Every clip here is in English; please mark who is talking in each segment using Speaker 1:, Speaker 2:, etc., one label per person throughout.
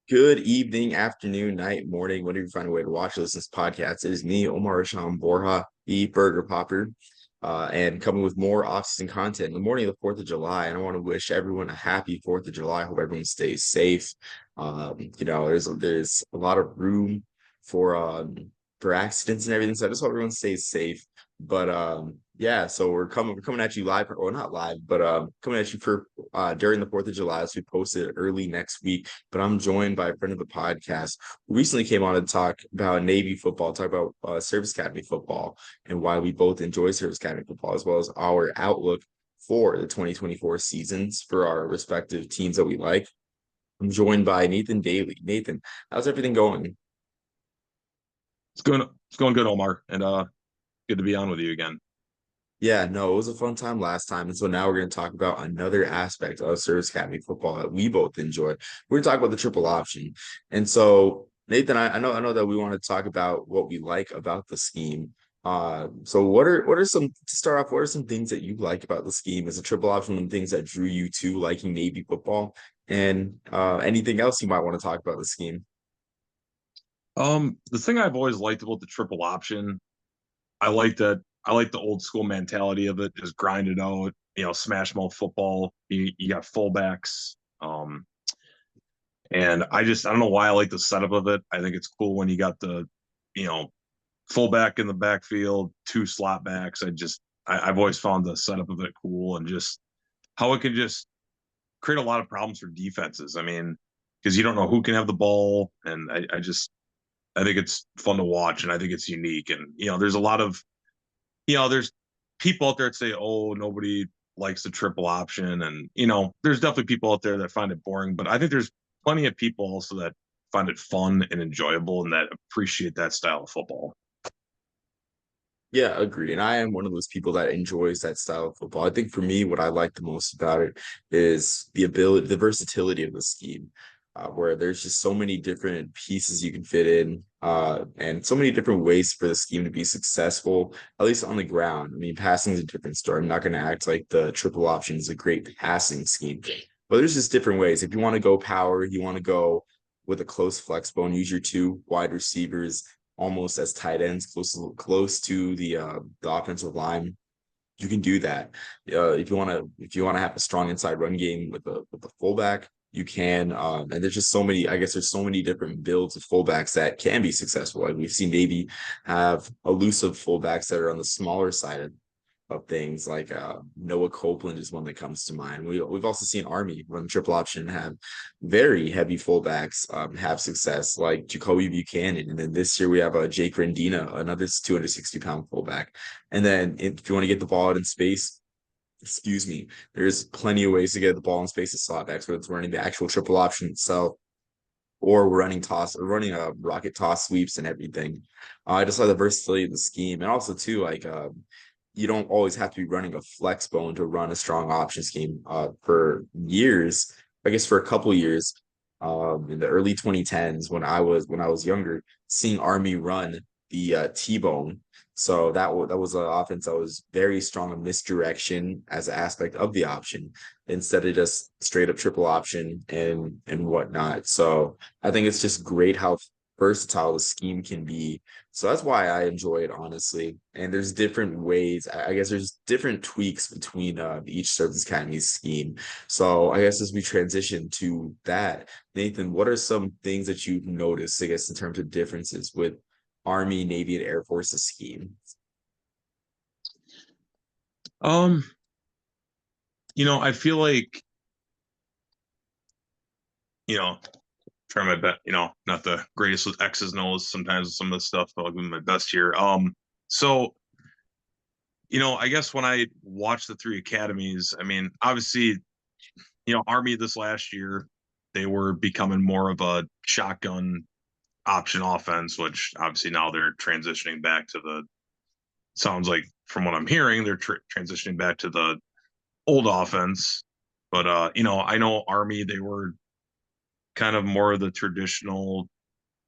Speaker 1: Good evening, afternoon, night, morning, whenever you find a way to watch or listen to this podcast. It is me, Omar Rashan Borja, the Burger Popper, and coming with more off-season content in the morning of the 4th of July. And I want to wish everyone a happy 4th of July. I hope everyone stays safe. There's a lot of room for for accidents and everything, so I just hope everyone stays safe. But yeah, so we're coming at you live, or not live, but coming at you for during the 4th of July as we posted early next week. But I'm joined by a friend of the podcast who recently came on to talk about Navy football, talk about Service Academy football, and why we both enjoy Service Academy football, as well as our outlook for the 2024 seasons for our respective teams that we like. I'm joined by Nathan Dailey. Nathan, how's everything going?
Speaker 2: It's going good, Omar, and good to be on with you again.
Speaker 1: Yeah, no, it was a fun time last time. And so now we're going to talk about another aspect of Service Academy football that we both enjoy. We're going to talk about the triple option. And so, Nathan, I know that we want to talk about what we like about the scheme. So what are some to start off, what are some things that you like about the scheme as a triple option and things that drew you to liking Navy football? And anything else you might want to talk about the scheme?
Speaker 2: The thing I've always liked about the triple option, I like the old school mentality of it, just grind it out, smash mouth football. You got fullbacks. And I don't know why I like the setup of it. I think it's cool when you got the, you know, fullback in the backfield, two slot backs. I've always found the setup of it cool and just how it can just create a lot of problems for defenses. I mean, because you don't know who can have the ball, and I think it's fun to watch, and I think it's unique. And there's a lot of there's people out there that say, "Oh, nobody likes the triple option," and there's definitely people out there that find it boring. But I think there's plenty of people also that find it fun and enjoyable and that appreciate that style of football.
Speaker 1: Yeah, agree. And I am one of those people that enjoys that style of football. I think for me, what I like the most about it is the versatility of the scheme, where there's just so many different pieces you can fit in, and so many different ways for the scheme to be successful, at least on the ground. I mean, passing is a different story. I'm not going to act like the triple option is a great passing scheme, but there's just different ways. If you want to go power, you want to go with a close flex bone, use your two wide receivers almost as tight ends, close to the offensive line. You can do that. If you want to have a strong inside run game with the fullback, you can. And there's just so many. I guess there's so many different builds of fullbacks that can be successful. Like we've seen Navy have elusive fullbacks that are on the smaller side of things like Noah Copeland is one that comes to mind. We've also seen Army run triple option and have very heavy fullbacks have success like Jacoby Buchanan. And then this year we have Jake Rendina, another 260-pound fullback. And then if you want to get the ball out in space, excuse me, there's plenty of ways to get the ball in space to slot backs, whether it's running the actual triple option itself or running toss or running a rocket toss sweeps and everything. I just like the versatility of the scheme. And also too, like you don't always have to be running a flex bone to run a strong option scheme. For years, I guess for a couple years, in the early 2010s when I was younger, seeing Army run the T-bone. So that was an offense that was very strong in misdirection as an aspect of the option instead of just straight up triple option and whatnot. So I think it's just great how versatile the scheme can be. So that's why I enjoy it, honestly. And there's different ways. I guess there's different tweaks between each Service Academy's scheme. So I guess as we transition to that, Nathan, what are some things that you've noticed, I guess, in terms of differences with Army, Navy, and Air Force's scheme?
Speaker 2: Um, I feel like you know, try my best. Not the greatest with X's and O's sometimes with some of the stuff, but I'll give my best here. So I guess when I watched the three academies, I mean, obviously, Army this last year, they were becoming more of a shotgun option offense, which obviously now they're transitioning back to the, sounds like from what I'm hearing, they're transitioning back to the old offense. But, I know Army, they were kind of more of the traditional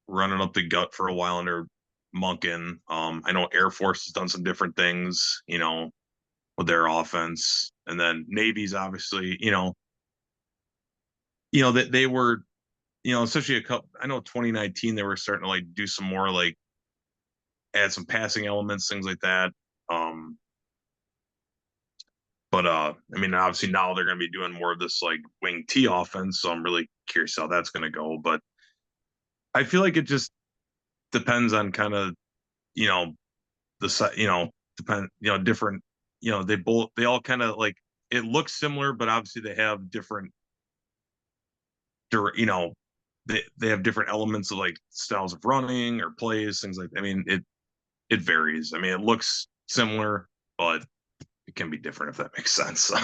Speaker 2: running up the gut for a while under Monken. I know Air Force has done some different things, with their offense. And then Navy's obviously, that they were especially I know 2019 they were starting to like do some more like add some passing elements, things like that. Um, but I mean, obviously now they're going to be doing more of this like wing T offense, so I'm really curious how that's going to go. But I feel like it just depends on kind of you know depend different they all kind of like it looks similar, but obviously they have different you know they have different elements of like styles of running or plays, things like I mean it varies. I mean it looks similar, but it can be different if that makes sense. So.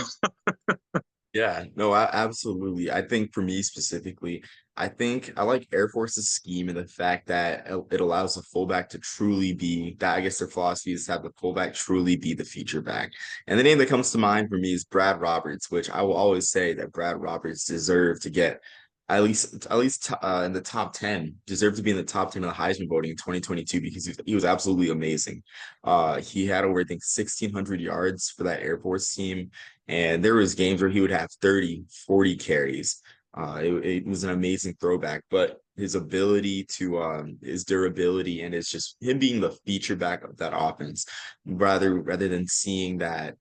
Speaker 1: Yeah, no, absolutely. I think for me specifically, I think I like Air Force's scheme and the fact that it allows the fullback to truly be that. I guess their philosophy is to have the fullback truly be the feature back. And the name that comes to mind for me is Brad Roberts, which I will always say that Brad Roberts deserved to get at least in the top 10, deserved to be in the top 10 of the Heisman voting in 2022 because he was absolutely amazing. He had over, I think, 1,600 yards for that Air Force team. And there was games where he would have 30, 40 carries. It was an amazing throwback, but his ability to his durability and it's just him being the feature back of that offense, rather than seeing that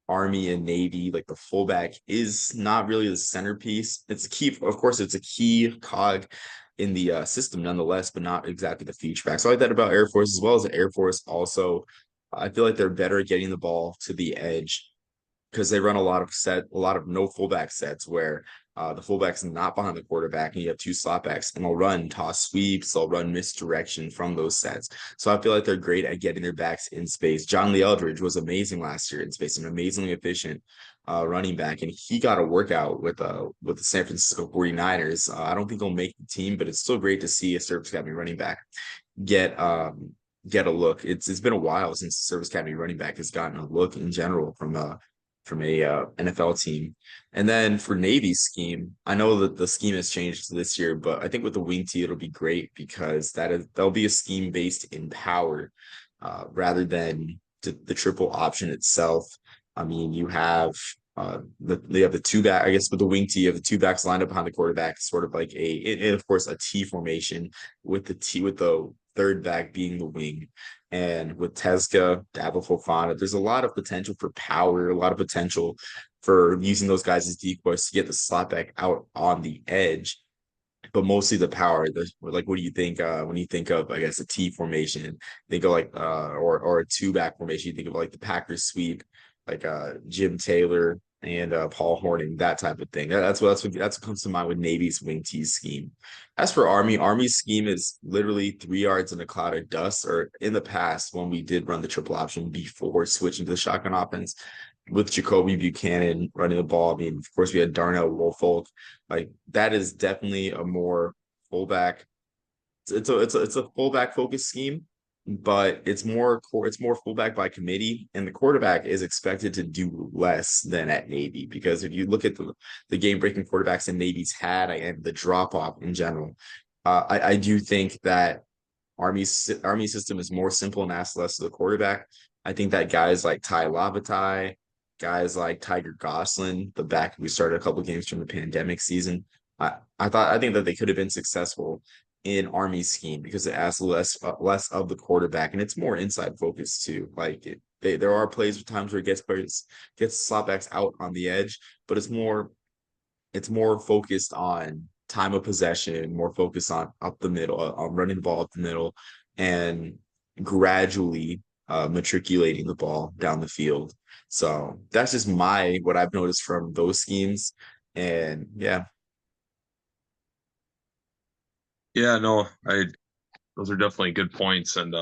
Speaker 1: Army and Navy, like the fullback is not really the centerpiece. It's a key, of course, it's a key cog in the system nonetheless, but not exactly the feature back. So I like that about Air Force as well as the Air Force. Also, I feel like they're better at getting the ball to the edge because they run a lot of no fullback sets where the fullback's not behind the quarterback and you have two slotbacks and they'll run toss sweeps, they'll run misdirection from those sets. So I feel like they're great at getting their backs in space. John Lee Eldridge was amazing last year in space, an amazingly efficient running back, and he got a workout with the San Francisco 49ers. I don't think he'll make the team, but it's still great to see a Service Academy running back get get a look. It's been a while since the Service Academy running back has gotten a look in general from a NFL team. And then for Navy's scheme, I know that the scheme has changed this year, but I think with the wing tee it'll be great because that'll be a scheme based in power rather than the triple option itself. I mean, you have the two back. I guess with the wing tee, you have the two backs lined up behind the quarterback, sort of like and of course a T formation with the third back being the wing. And with Tesca, Dabo Fofana, there's a lot of potential for power, a lot of potential for using those guys as decoys to get the slot back out on the edge. But mostly the power. Like, what do you think when you think of, I guess, a T formation? Think of like or a two back formation. You think of like the Packers sweep, like Jim Taylor and Paul Horning, that type of thing. That's what comes to mind with Navy's wing T scheme. As for Army's scheme is literally 3 yards in a cloud of dust. Or in the past, when we did run the triple option before switching to the shotgun offense, with Jacoby Buchanan running the ball. I mean, of course, we had Darnell Woolfolk. Like that is definitely a more fullback. It's a fullback focused scheme, but it's more fullback by committee, and the quarterback is expected to do less than at Navy because if you look at the game breaking quarterbacks in Navy's had and the drop off in general, I do think that Army system is more simple and asks less of the quarterback. I think that guys like Ty Lavatai, guys like Tiger Goslin, the back who started a couple of games from the pandemic season, I think that they could have been successful in Army's scheme because it asks less of the quarterback and it's more inside focused too. There are plays with times where it gets slotbacks out on the edge, but it's more focused on time of possession, more focused on up the middle, on running the ball up the middle, and gradually matriculating the ball down the field. So that's just what I've noticed from those schemes. And yeah,
Speaker 2: Yeah, no, I those are definitely good points. And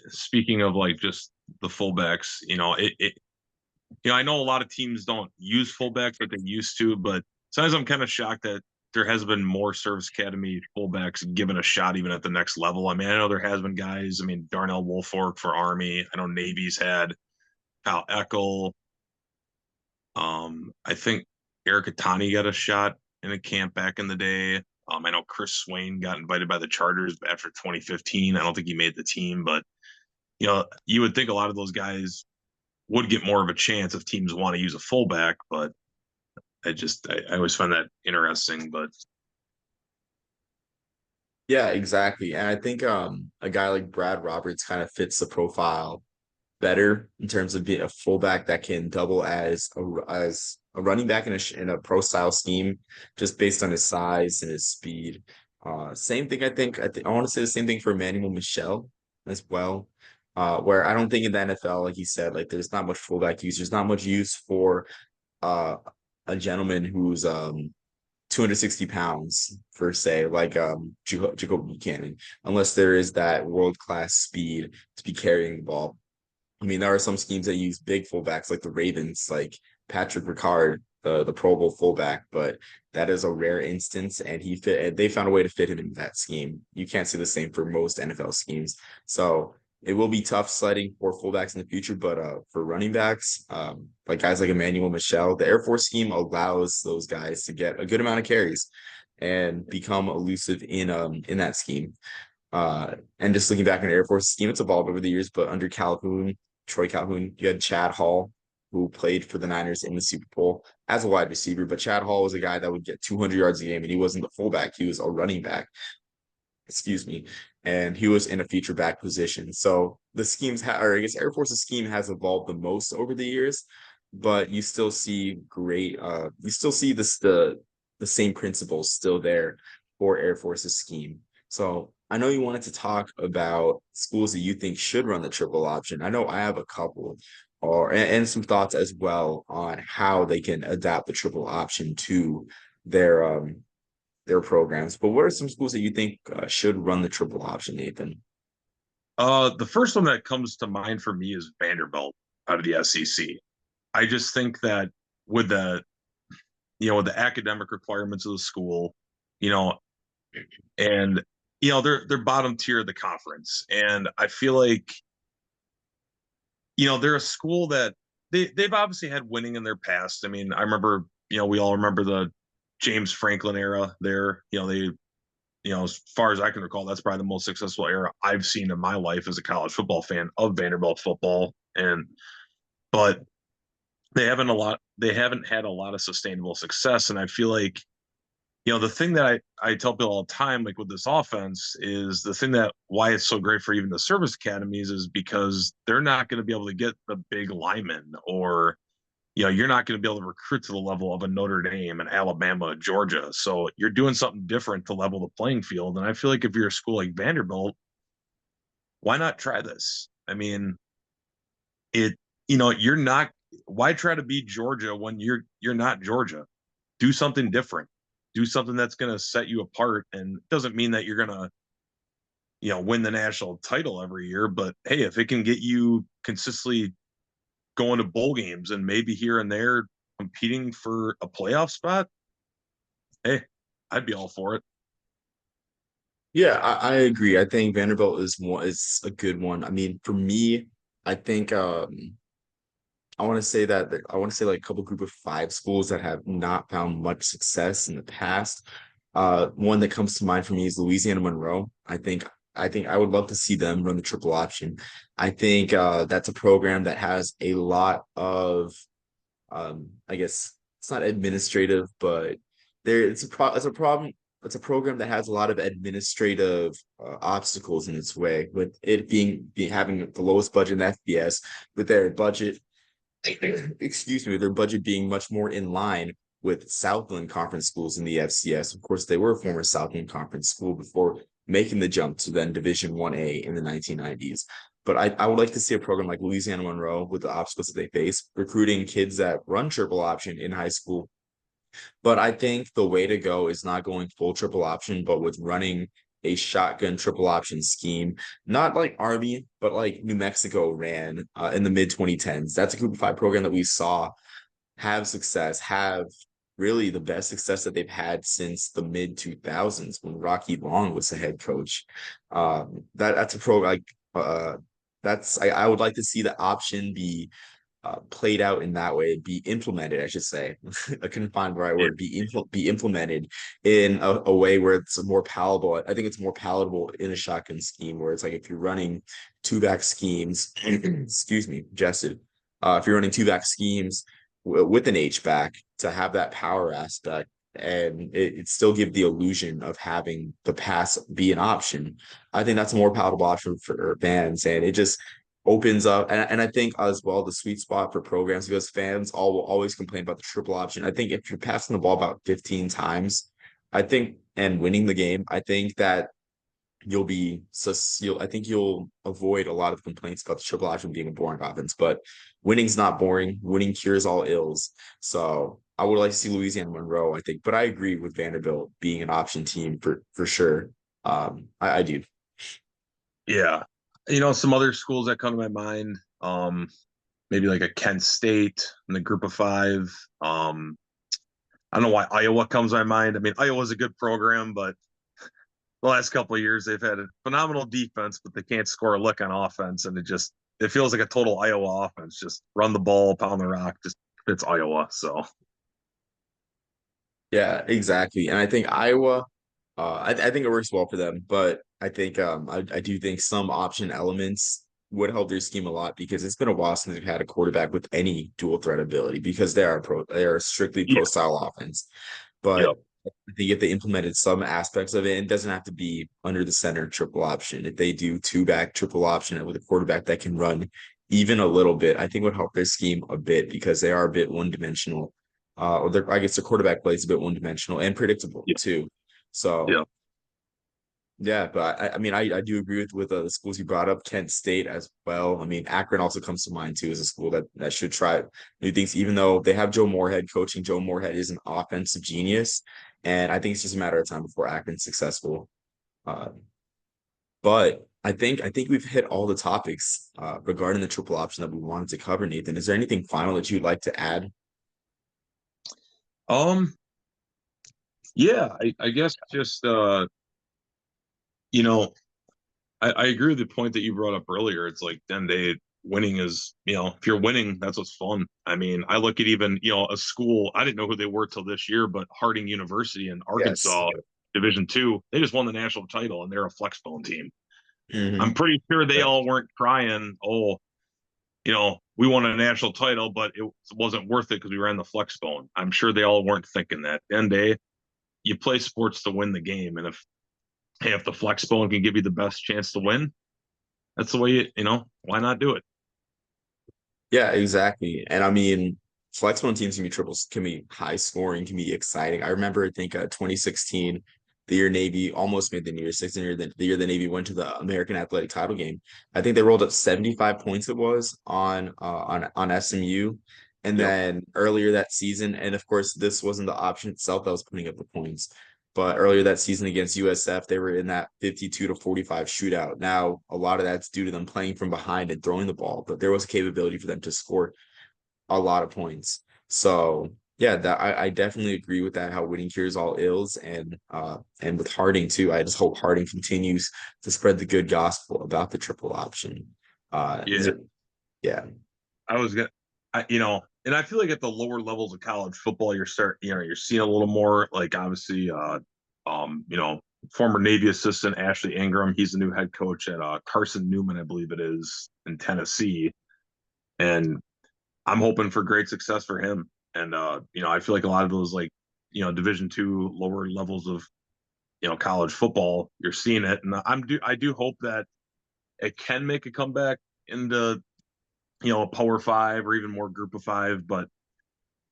Speaker 2: speaking of like just the fullbacks, I know a lot of teams don't use fullbacks, but they used to. But sometimes I'm kind of shocked that there has been more Service Academy fullbacks given a shot even at the next level. I mean, I know there has been guys. I mean, Darnell Woolfolk for Army. I know Navy's had Kyle Eckel. I think Eric Atani got a shot in a camp back in the day. I know Chris Swain got invited by the Chargers after 2015. I don't think he made the team, but you would think a lot of those guys would get more of a chance if teams want to use a fullback, but I always find that interesting. But
Speaker 1: Yeah, exactly. And I think a guy like Brad Roberts kind of fits the profile better in terms of being a fullback that can double as a running back in in a pro style scheme, just based on his size and his speed. Same thing. I want to say the same thing for Emmanuel Michel as well. Where I don't think in the NFL, like you said, like there's not much fullback use. There's not much use for uh, a gentleman who's 260 pounds per se, like Jacob Buchanan, unless there is that world class speed to be carrying the ball. I mean, there are some schemes that use big fullbacks like the Ravens, like Patrick Ricard, the Pro Bowl fullback, but that is a rare instance, and they found a way to fit him in that scheme. You can't see the same for most NFL schemes. So it will be tough sledding for fullbacks in the future, but for running backs, like guys like Emmanuel Michel, the Air Force scheme allows those guys to get a good amount of carries and become elusive in that scheme. And just looking back on the Air Force scheme, it's evolved over the years, but under Calhoun, Troy Calhoun, you had Chad Hall, who played for the Niners in the Super Bowl as a wide receiver. But Chad Hall was a guy that would get 200 yards a game, and he wasn't the fullback; he was a running back. Excuse me, and he was in a feature back position. So the or I guess Air Force's scheme has evolved the most over the years, but you still see you still see the same principles still there for Air Force's scheme. So I know you wanted to talk about schools that you think should run the triple option. I know I have a couple, and some thoughts as well on how they can adapt the triple option to their their programs. But what are some schools that you think should run the triple option, Nathan?
Speaker 2: the first one that comes to mind for me is Vanderbilt out of the SEC. I just think that with the with the academic requirements of the school, you know, and they're bottom tier of the conference, and I feel like they're a school that they've obviously had winning in their past. I mean, I remember we all remember the James Franklin era there. As far as I can recall, that's probably the most successful era I've seen in my life as a college football fan of Vanderbilt football. But they haven't had a lot of sustainable success. And I feel like, the thing that I tell people all the time, like with this offense, is the thing that why it's so great for even the service academies is because they're not going to be able to get the big linemen, or you're not going to be able to recruit to the level of a Notre Dame and Alabama, Georgia. So you're doing something different to level the playing field. And I feel like if you're a school like Vanderbilt, why not try this? I mean, you're not. Why try to be Georgia when you're not Georgia? Do something different. Do something that's going to set you apart. And it doesn't mean that you're going to win the national title every year. But hey, if it can get you consistently going to bowl games and maybe here and there competing for a playoff spot, hey, I'd be all for it.
Speaker 1: Yeah, I agree. I think Vanderbilt is a good one. I mean, for me, I think I want to say like a couple group of five schools that have not found much success in the past. One that comes to mind for me is Louisiana Monroe. I think I would love to see them run the triple option. I think that's a program that has a lot of I guess it's not administrative, but it's a problem. It's a program that has a lot of administrative obstacles in its way, with it being having the lowest budget in FBS, with their budget excuse me, their budget being much more in line with Southland Conference schools in the FCS. Of course, they were a former Southland Conference school before making the jump to then Division 1A in the 1990s. But I would like to see a program like Louisiana Monroe with the obstacles that they face, recruiting kids that run triple option in high school. But I think the way to go is not going full triple option, but with running a shotgun triple option scheme, not like Army, but like New Mexico ran in the mid 2010s. That's a group of five program that we saw have really the best success that they've had since the mid 2000s when Rocky Long was the head coach. That's a program like I would like to see the option be played out in that way, be implemented, I should say. I couldn't find the right
Speaker 2: Yeah.
Speaker 1: word, be implemented in a way where it's more palatable. I think it's more palatable in a shotgun scheme where it's like if you're running two back schemes, excuse me, Jesse, if you're running two back schemes with an H back to have that power aspect, and it still give the illusion of having the pass be an option. I think that's a more palatable option for fans, and it just opens up. And I think as well the sweet spot for programs, because fans all will always complain about the triple option. I think if you're passing the ball about 15 times, I think and winning the game, I think that I think you'll avoid a lot of complaints about the triple option being a boring offense. But winning's not boring. Winning cures all ills. So I would like to see Louisiana Monroe, I think. But I agree with Vanderbilt being an option team for sure. I do.
Speaker 2: Yeah. Some other schools that come to my mind, maybe like a Kent State in the group of five. I don't know why Iowa comes to my mind. I mean, Iowa's a good program, but the last couple of years they've had a phenomenal defense, but they can't score a lick on offense, and it feels like a total Iowa offense. Just run the ball, pound the rock, just fits Iowa. So
Speaker 1: Yeah, exactly. And I think Iowa, I think it works well for them, but I think I do think some option elements would help their scheme a lot because it's been a while since they've had a quarterback with any dual threat ability because they are strictly
Speaker 2: yeah,
Speaker 1: pro style offense.
Speaker 2: yep,
Speaker 1: But I think if they implemented some aspects of it, it doesn't have to be under the center triple option. If they do two back triple option with a quarterback that can run even a little bit, I think would help their scheme a bit because they are a bit one dimensional. I guess the quarterback play is a bit one dimensional and predictable
Speaker 2: yeah,
Speaker 1: too. So
Speaker 2: yeah,
Speaker 1: yeah, but I mean, I do agree with the schools you brought up, Kent State as well. I mean, Akron also comes to mind too as a school that should try new things, even though they have Joe Moorhead coaching. Joe Moorhead is an offensive genius, and I think it's just a matter of time before Akron's successful. Uh, but I think we've hit all the topics regarding the triple option that we wanted to cover, Nathan. Is there anything final that you'd like to add?
Speaker 2: um, yeah. I guess just you know, I agree with the point that you brought up earlier. It's like then they winning is, if you're winning, that's what's fun. I mean, I look at even, a school, I didn't know who they were till this year, but Harding University in
Speaker 1: Yes.
Speaker 2: Arkansas, Division II, they just won the national title and they're a flexbone team. I'm
Speaker 1: Hmm.
Speaker 2: pretty sure they all weren't crying, oh, we won a national title, but it wasn't worth it because we ran the flexbone. I'm sure they all weren't thinking that. And you play sports to win the game. And if the flexbone can give you the best chance to win, that's the way why not do it?
Speaker 1: Yeah, exactly. And I mean, flex teams can be triples, can be high scoring, can be exciting. I remember, I think, 2016, the year Navy almost made the New Year's Six, and the year the Navy went to the American Athletic Title game. I think they rolled up 75 points. It was on SMU, and
Speaker 2: Yep.
Speaker 1: then earlier that season, and of course, this wasn't the option itself that was putting up the points. But earlier that season against USF, they were in that 52-45 shootout. Now, a lot of that's due to them playing from behind and throwing the ball, but there was a capability for them to score a lot of points. So yeah, that I definitely agree with that, how winning cures all ills. And with Harding too, I just hope Harding continues to spread the good gospel about the triple option.
Speaker 2: Yeah.
Speaker 1: Yeah.
Speaker 2: I was gonna, and I feel like at the lower levels of college football, you're seeing a little more like obviously, um, you know, former Navy assistant Ashley Ingram, he's the new head coach at Carson Newman, I believe it is, in Tennessee, and I'm hoping for great success for him. And I feel like a lot of those like, Division II lower levels of college football, you're seeing it, and I do hope that it can make a comeback into a Power Five or even more Group of Five. But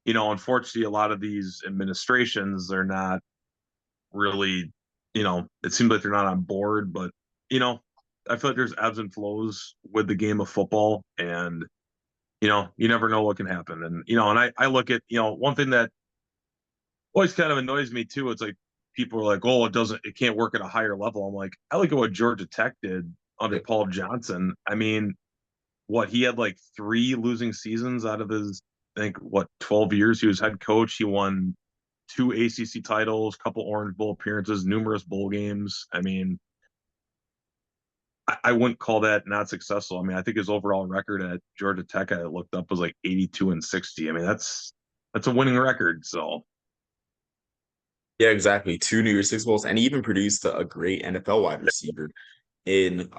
Speaker 2: unfortunately, a lot of these administrations, they're not really, it seems like they're not on board. But you know, I feel like there's ebbs and flows with the game of football, and you never know what can happen. And and I look at one thing that always kind of annoys me too. It's like people are like, oh, it can't work at a higher level. I'm like, I look at what Georgia Tech did under Paul Johnson. I mean, he had like three losing seasons out of his, I think, 12 years he was head coach. He won two ACC titles, couple Orange Bowl appearances, numerous bowl games. I mean, I wouldn't call that not successful. I mean, I think his overall record at Georgia Tech I looked up was like 82-60. I mean, that's a winning record. So
Speaker 1: Yeah, exactly. Two New Year's Six Bowls, and he even produced a great NFL wide receiver in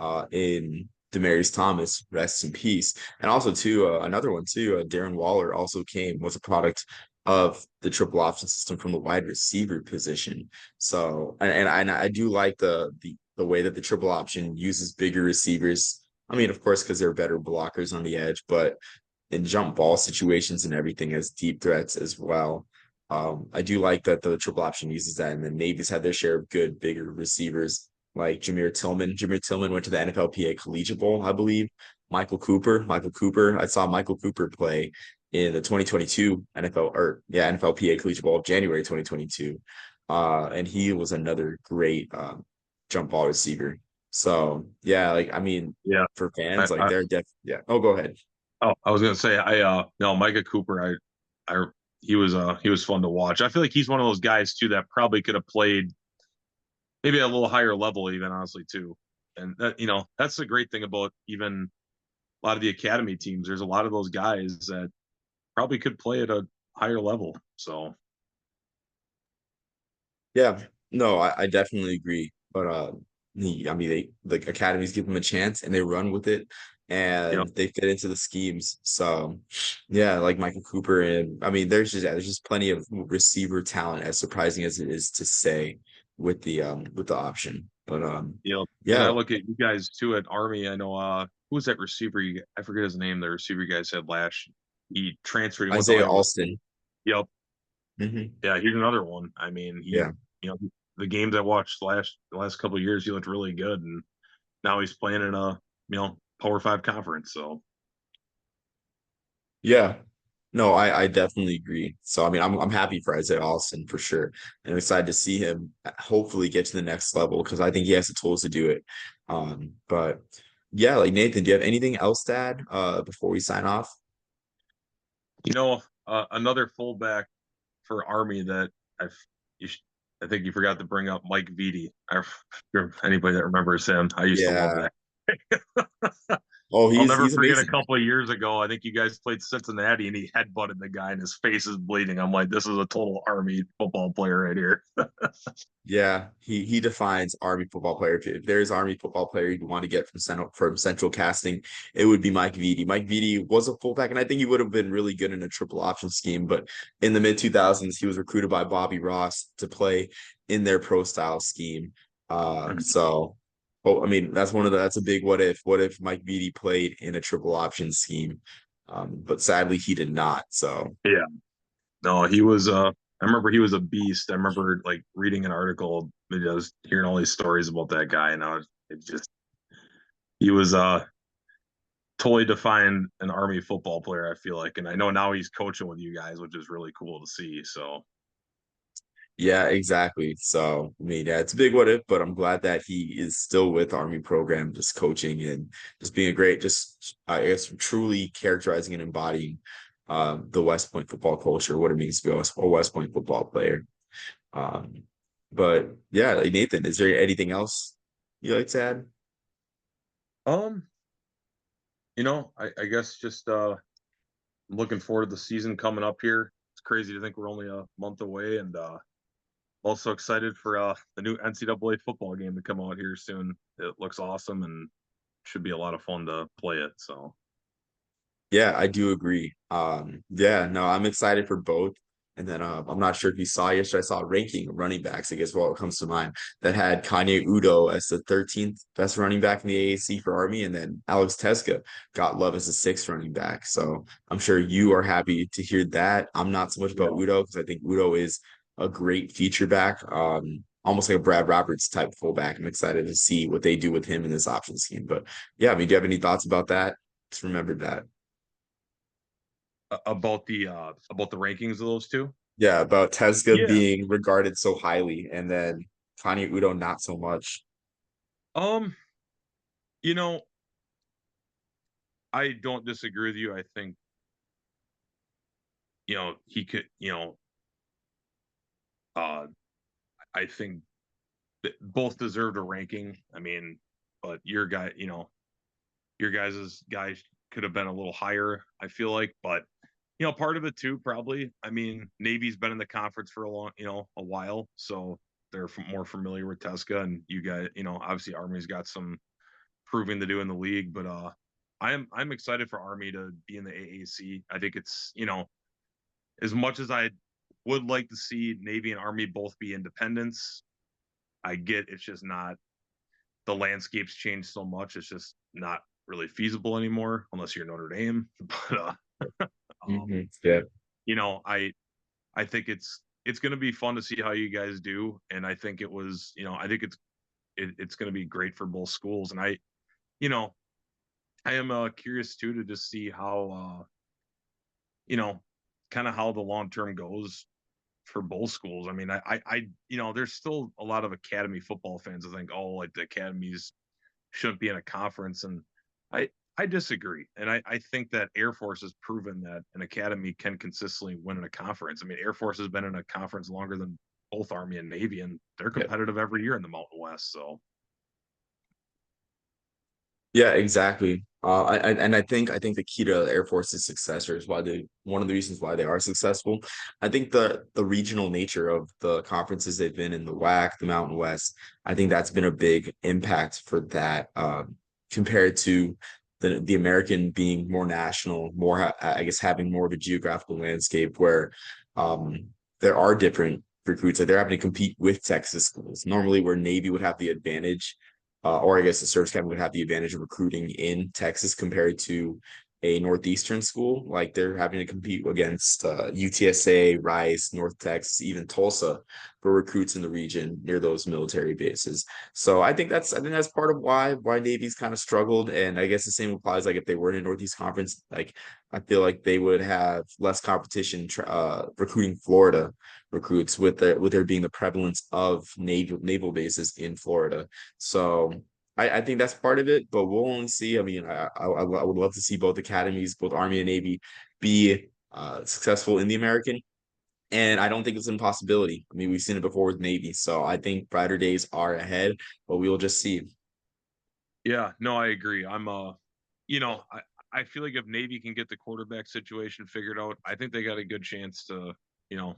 Speaker 1: Demarius Thomas, rest in peace. And also too, another one too, Darren Waller also was a product of the triple option system from the wide receiver position. So, and I do like the way that the triple option uses bigger receivers. I mean, of course, because they're better blockers on the edge, but in jump ball situations and everything as deep threats as well. I do like that the triple option uses that, and the Navy's had their share of good, bigger receivers like Jameer Tillman. Jameer Tillman went to the NFLPA Collegiate Bowl, I believe. Michael Cooper. I saw Michael Cooper play in the 2022 NFLPA Collegiate Bowl of January 2022. And he was another great jump ball receiver. So yeah, like I mean,
Speaker 2: Yeah.
Speaker 1: for
Speaker 2: I,
Speaker 1: fans, like
Speaker 2: I
Speaker 1: they're yeah. Oh, go ahead.
Speaker 2: oh, I was gonna say no, Micah Cooper, I he was fun to watch. I feel like he's one of those guys too that probably could have played maybe at a little higher level even honestly too. And that, that's the great thing about even a lot of the academy teams. There's a lot of those guys that probably could play at a higher level. So
Speaker 1: Yeah, no, I definitely agree. But I mean, the academies give them a chance and they run with it,
Speaker 2: yeah,
Speaker 1: and they fit into the schemes. So yeah, like Michael Cooper, and I mean, there's just plenty of receiver talent, as surprising as it is to say, with the option. But
Speaker 2: and I
Speaker 1: yeah,
Speaker 2: look at you guys too at Army. I know who was that receiver? I forget his name. The receiver you guys had last. He transferred. He went to
Speaker 1: Isaiah
Speaker 2: Iowa.
Speaker 1: Alston.
Speaker 2: Yep.
Speaker 1: Hmm.
Speaker 2: Yeah, here's another one. I mean,
Speaker 1: Yeah.
Speaker 2: you know, the games I watched the last couple of years, he looked really good, and now he's playing in a, Power Five conference. So
Speaker 1: Yeah. No, I definitely agree. So I mean, I'm happy for Isaiah Austin for sure. And I'm excited to see him hopefully get to the next level because I think he has the tools to do it. But yeah, like Nathan, do you have anything else to add before we sign off?
Speaker 2: another fullback for Army that I've, you sh- I think you forgot to bring up Mike Vitti. Anybody that remembers him, I used to love
Speaker 1: Yeah.
Speaker 2: that.
Speaker 1: Oh,
Speaker 2: I'll never
Speaker 1: he's
Speaker 2: forget a
Speaker 1: amazing.
Speaker 2: couple of years ago. I think you guys played Cincinnati and he headbutted the guy and his face is bleeding. I'm like, this is a total Army football player right here.
Speaker 1: Yeah, he defines Army football player. If there's Army football player you want to get from Central Casting, it would be Mike Vitti. Mike Vitti was a fullback, and I think he would have been really good in a triple option scheme. But in the mid 2000s, he was recruited by Bobby Ross to play in their pro style scheme. So, I mean, that's a big what if. What if Mike Vitti played in a triple option scheme? But sadly, he did not. So
Speaker 2: Yeah. No, he was I remember he was a beast. I remember like reading an article, maybe I was hearing all these stories about that guy and it just he was totally defined an Army football player, I feel like. And I know now he's coaching with you guys, which is really cool to see. So
Speaker 1: yeah, exactly. So, I mean, yeah, it's a big what if, but I'm glad that he is still with Army program, just coaching and just being a great, just I guess truly characterizing and embodying the West Point football culture, what it means to be a West Point football player. Um, but yeah, like Nathan, is there anything else you like to add?
Speaker 2: um, I guess just I'm looking forward to the season coming up here. It's crazy to think we're only a month away and also excited for the new NCAA football game to come out here soon. It looks awesome and should be a lot of fun to play it. So
Speaker 1: Yeah, I do agree. Yeah, no, I'm excited for both. And then I'm not sure if you saw yesterday, I saw a ranking of running backs, I guess what comes to mind, that had Kanye Udo as the 13th best running back in the AAC for Army, and then Alex Teska got love as the sixth running back. So I'm sure you are happy to hear that. I'm not so much about
Speaker 2: yeah.
Speaker 1: Udo because I think Udo is a great feature back, almost like a Brad Roberts type fullback. I'm excited to see what they do with him in this option scheme. But yeah, I mean, do you have any thoughts about that? Just remember that.
Speaker 2: About the rankings of those two.
Speaker 1: Yeah, about Tezuka
Speaker 2: Yeah.
Speaker 1: being regarded so highly and then Tanya Udo not so much.
Speaker 2: Um, you know, I don't disagree with you. I think, he could, uh I think that both deserved a ranking. I mean, but your guys's guys could have been a little higher, I feel like, but part of it too, probably. I mean, Navy's been in the conference for a while, so they're more familiar with Tesca, and you guys, obviously Army's got some proving to do in the league. But I'm excited for Army to be in the AAC. I think it's, as much as I would like to see Navy and Army both be independents, I get it's just not, the landscape's changed so much. It's just not really feasible anymore unless you're Notre Dame. But um,
Speaker 1: Yeah.
Speaker 2: I think it's going to be fun to see how you guys do, and I think I think it's going to be great for both schools, and you know, I am curious too to just see how you know, kind of how the long term goes for both schools. I mean, there's still a lot of academy football fans that think, oh, like the academies shouldn't be in a conference, and I I disagree, and I think that Air Force has proven that an academy can consistently win in a conference. I mean, Air Force has been in a conference longer than both Army and Navy, and they're
Speaker 1: Yeah.
Speaker 2: competitive every year in the Mountain West. So
Speaker 1: Yeah, exactly. And I think the key to the Air Force's success, or is why they one of the reasons why they are successful. I think the regional nature of the conferences they've been in, the WAC, the Mountain West, I think that's been a big impact for that, compared to the American being more national, more I guess having more of a geographical landscape where um there are different recruits. Like they're having to compete with Texas schools. Normally, where Navy would have the advantage, or I guess the Service Academy would have the advantage of recruiting in Texas compared to a Northeastern school. Like they're having to compete against UTSA, Rice, North Texas, even Tulsa for recruits in the region near those military bases. So I think that's part of why Navy's kind of struggled. And I guess the same applies like if they were in a Northeast Conference, like I feel like they would have less competition recruiting Florida recruits with there being the prevalence of naval bases in Florida. So I think that's part of it, but we'll only see. I mean, I would love to see both academies, both Army and Navy, be successful in the American. And I don't think it's an impossibility. I mean, we've seen it before with Navy. So I think brighter days are ahead, but we will just see.
Speaker 2: yeah, no, I agree. You know, I feel like if Navy can get the quarterback situation figured out, I think they got a good chance to, you know,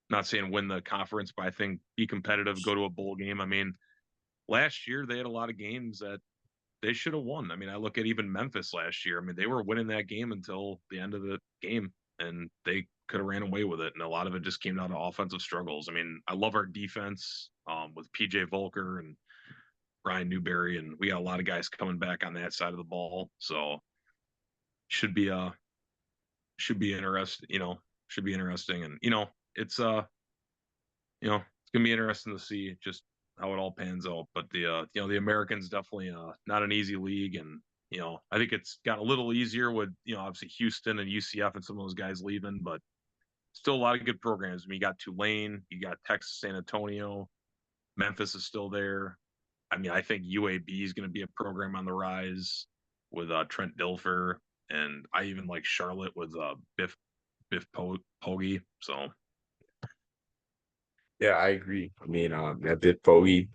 Speaker 2: not saying win the conference, but I think be competitive, go to a bowl game. I mean, last year they had a lot of games that they should have won. I mean, I look at even Memphis last year. I mean, they were winning that game until the end of the game, and they could have ran away with it. And a lot of it just came down to offensive struggles. I mean, I love our defense with PJ Volker and Brian Newberry, and we got a lot of guys coming back on that side of the ball. So should be should be interesting. Should be interesting, and it's it's gonna be interesting to see just how it all pans out. But the Americans definitely not an easy league, and I think it's got a little easier with obviously Houston and UCF and some of those guys leaving, but still a lot of good programs. I mean, you got Tulane, you got Texas San Antonio, Memphis is still there. I mean, I think UAB is going to be a program on the rise with Trent Dilfer, and I even like Charlotte with Poggi. So
Speaker 1: Yeah, I agree. I mean, that bit Bowie,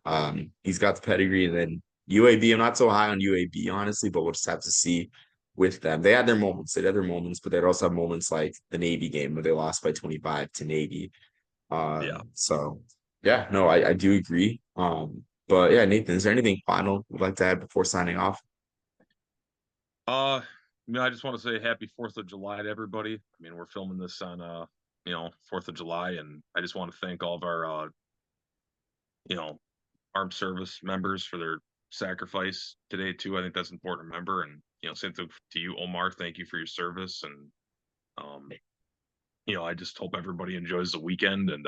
Speaker 1: he's got the pedigree, and then UAB. I'm not so high on UAB, honestly, but we'll just have to see with them. They had their moments. They had their moments, but they'd also have moments like the Navy game where they lost by 25 to Navy.
Speaker 2: yeah.
Speaker 1: So yeah, no, I do agree. But yeah, Nathan, is there anything final you'd like to add before signing off?
Speaker 2: I just want to say happy 4th of July to everybody. I mean, we're filming this on 4th of July, and I just want to thank all of our you know, armed service members for their sacrifice today too. I think that's important to remember. And same thing to you, Omar. Thank you for your service. And um, I just hope everybody enjoys the weekend. And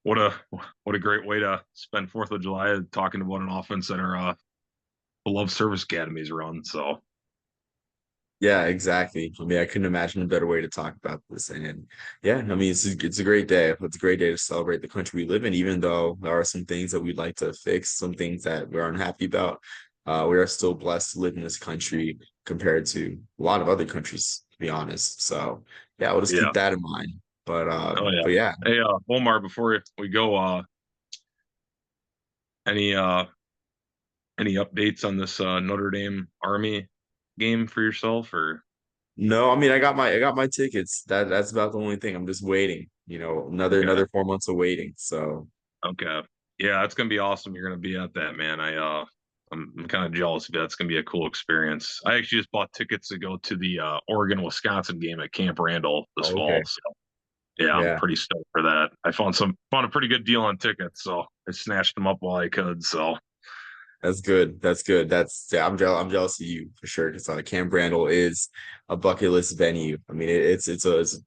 Speaker 2: what a great way to spend 4th of July talking about an offense that our beloved service academies run. So
Speaker 1: Yeah, exactly. I mean, I couldn't imagine a better way to talk about this. And yeah, I mean, it's a great day. It's a great day to celebrate the country we live in, even though there are some things that we'd like to fix, some things that we're unhappy about. We are still blessed to live in this country compared to a lot of other countries, to be honest. So yeah, we'll just
Speaker 2: yeah.
Speaker 1: keep that in mind.
Speaker 2: Oh yeah.
Speaker 1: But yeah,
Speaker 2: Hey, Omar, before we go, any uh any updates on this Notre Dame Army game for yourself or
Speaker 1: no, I mean, I got my tickets. That's about the only thing. I'm just waiting.
Speaker 2: okay.
Speaker 1: Another 4 months of waiting. So
Speaker 2: Okay. Yeah, it's gonna be awesome. You're gonna be at that, man. I'm kind of jealous of it. It's gonna be a cool experience. I actually just bought tickets to go to the Oregon Wisconsin game at Camp Randall this fall.
Speaker 1: Okay.
Speaker 2: So yeah, I'm
Speaker 1: Yeah.
Speaker 2: pretty stoked for that. I found a pretty good deal on tickets, so I snatched them up while I could. So
Speaker 1: That's good. That's good. That's yeah, I'm jealous of you for sure because Camp Randall is a bucket list venue. I mean, it's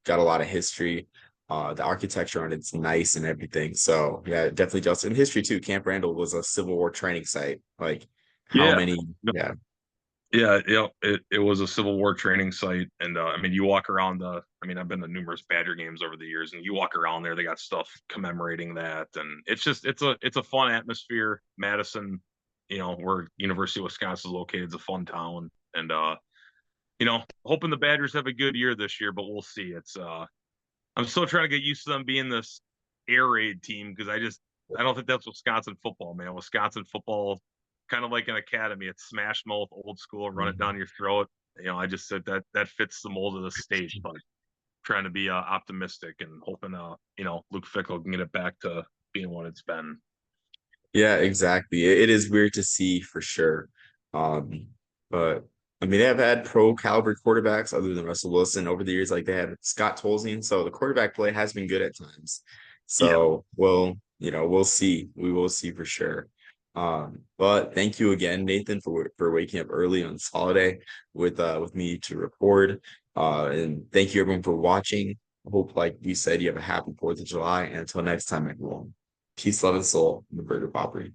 Speaker 1: got a lot of history. The architecture on it's nice and everything. So yeah, definitely jealous. In history too, Camp Randall was a Civil War training site. Like how
Speaker 2: yeah,
Speaker 1: many? Yeah.
Speaker 2: yeah, it was a Civil War training site, and I mean, you walk around the. I mean, I've been to numerous Badger games over the years, and you walk around there, they got stuff commemorating that, and it's a fun atmosphere. Madison, where University of Wisconsin is located, is a fun town, and hoping the Badgers have a good year this year, but we'll see. I'm still trying to get used to them being this air raid team because I don't think that's Wisconsin football, man. Wisconsin football, kind of like an academy, it's smash mouth, old school, run it
Speaker 1: Mhm.
Speaker 2: down your throat. I just said that fits the mold of the state, but trying to be optimistic and hoping Luke Fickle can get it back to being what it's been.
Speaker 1: Yeah, exactly. It is weird to see for sure. Um, but I mean, they have had pro caliber quarterbacks other than Russell Wilson over the years. Like they have Scott Tolzien, so the quarterback play has been good at times.
Speaker 2: Yeah,
Speaker 1: So we'll see. We will see for sure. But thank you again, Nathan, for waking up early on this holiday with me to record. And thank you everyone for watching. I hope, like we said, you have a happy 4th of July. And until next time, everyone. Peace, love, and soul, and the bird of Aubrey.